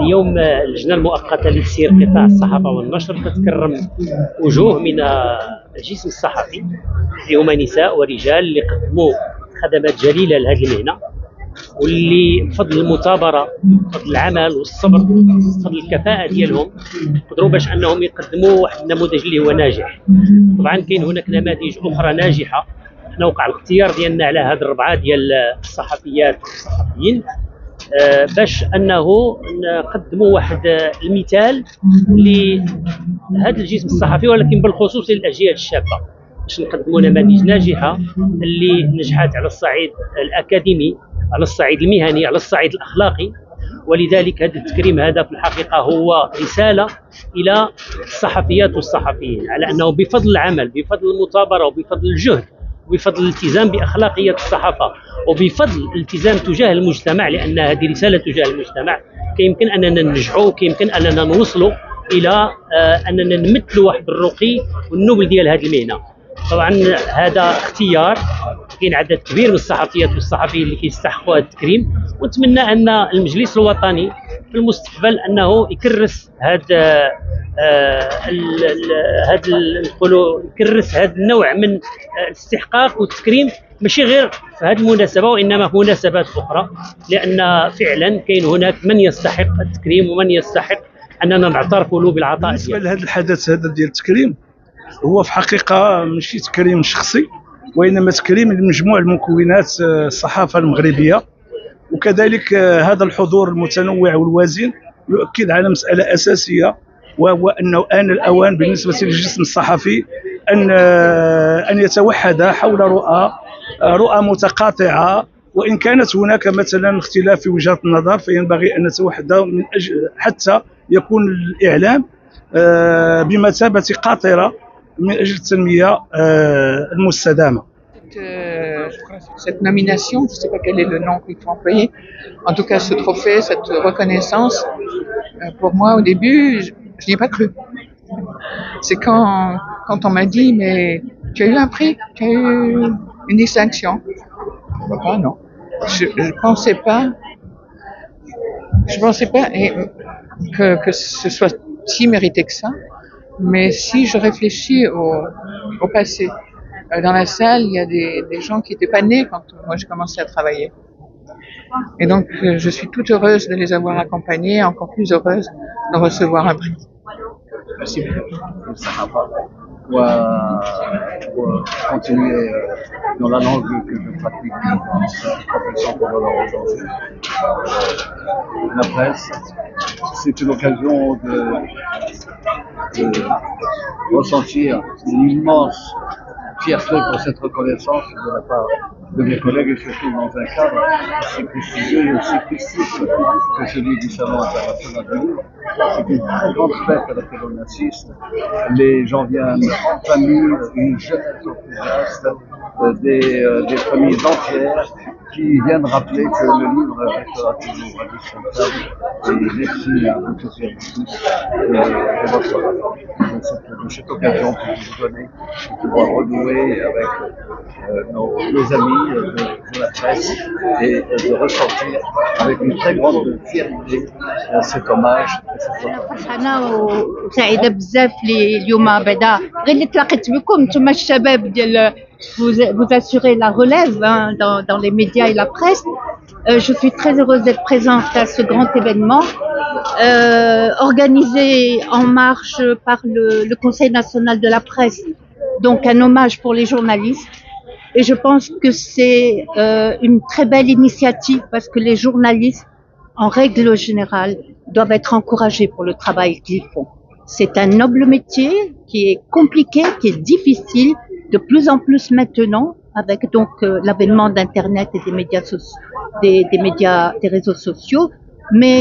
اليوم اللجنة المؤقتة لتسيير قطاع الصحافة والنشر تتكرم وجوه من الجسم الصحفي اللي هما نساء ورجال اللي قدموا خدمات جليلة لهذه المهنة، واللي بفضل المثابرة بفضل العمل والصبر بفضل الكفاءة ديالهم قدروا باش انهم يقدموا واحد النموذج اللي هو ناجح. طبعا كاين هناك نماذج اخرى ناجحة. حنا وقع الاختيار ديالنا على هذه الربعة ديال الصحفيات والصحفيين باش انه نقدموا واحد المثال لهذا الجسم الصحفي، ولكن بالخصوص للاجيال الشابه، باش نقدموا نماذج ناجحه اللي نجحت على الصعيد الاكاديمي، على الصعيد المهني، على الصعيد الاخلاقي. ولذلك هذا التكريم هذا في الحقيقه هو رساله الى الصحفيات والصحفيين على انه بفضل العمل، بفضل المثابره، وبفضل الجهد، وبفضل الالتزام باخلاقيات الصحافه، وبفضل الالتزام تجاه المجتمع، لان هذه رساله تجاه المجتمع، كيمكن اننا ننجحوا وكيمكن اننا نوصلوا الى اننا نمثلوا واحد الرقي والنبل ديال هذه المهنه. طبعا هذا اختيار، كاين عدد كبير من الصحفيات والصحفيين اللي كيستحقوا هذا التكريم، ونتمنى ان المجلس الوطني في المستقبل انه يكرس هذا يكرس هذا النوع من الاستحقاق والتكريم، ماشي غير في هذه المناسبه وانما في مناسبات اخرى، لان فعلا كاين هناك من يستحق التكريم ومن يستحق اننا نعترفوا له بالعطاء. بالنسبه لهذا الحدث هذا ديال التكريم، هو في حقيقه ماشي تكريم شخصي، وانما تكريم لمجموع المكونات الصحافه المغربيه، وكذلك هذا الحضور المتنوع والوازن يؤكد على مساله اساسيه، وهو انه آن الاوان بالنسبه للجسم الصحفي ان يتوحد حول رؤى متقاطعه، وان كانت هناك مثلا اختلاف في وجهات النظر فينبغي ان نتوحد من اجل حتى يكون الاعلام بمثابه قاطره من اجل التنميه المستدامه. Cette nomination, je ne sais pas quel est le nom qu'il faut employer, en tout cas ce trophée, cette reconnaissance, pour moi au début, je n'y ai pas cru. C'est quand on m'a dit, mais tu as eu un prix, tu as eu une distinction. Ah non, je pensais pas que ce soit si mérité que ça. Mais si je réfléchis au passé, dans la salle, il y a des gens qui n'étaient pas nés quand moi j'ai commencé à travailler. Et donc, je suis toute heureuse de les avoir accompagnés, encore plus heureuse de recevoir un prix. Merci beaucoup. Pour continuer dans la langue que je pratique dans cette profession pour l'heure aujourd'hui. La presse, c'est une occasion de ressentir une immense fierté pour cette reconnaissance de la part de mes collègues, et surtout dans un cadre aussi prestigieux et aussi festif que celui du Salon international du livre. C'est une très grande fête à laquelle on assiste. Les gens viennent en famille, une jeunesse enthousiaste, des familles entières qui viennent rappeler que le livre restera toujours indispensable. Et merci à vous tous et à vous tous de cette occasion que vous nous donnez de pouvoir renouer avec nos amis de la presse et de ressentir avec une très grande fierté cet hommage. فرحانة وسعيدة بزاف لي اليوم بعدا غير اللي تلاقيت بكم نتوما الشباب ديال vous assurez la relève dans les médias et la presse. Je suis très heureuse d'être présente à ce grand événement organisé en marche par le Conseil national de la presse, donc un hommage pour les journalistes. Et je pense que c'est une très belle initiative parce que les journalistes, en règle générale, doivent être encouragés pour le travail qu'ils font. C'est un noble métier qui est compliqué, qui est difficile, de plus en plus maintenant, avec donc l'avènement d'Internet et des médias sociaux, des réseaux sociaux. Mais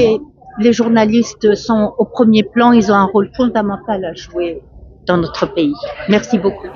les journalistes sont au premier plan, ils ont un rôle fondamental à jouer dans notre pays. Merci beaucoup.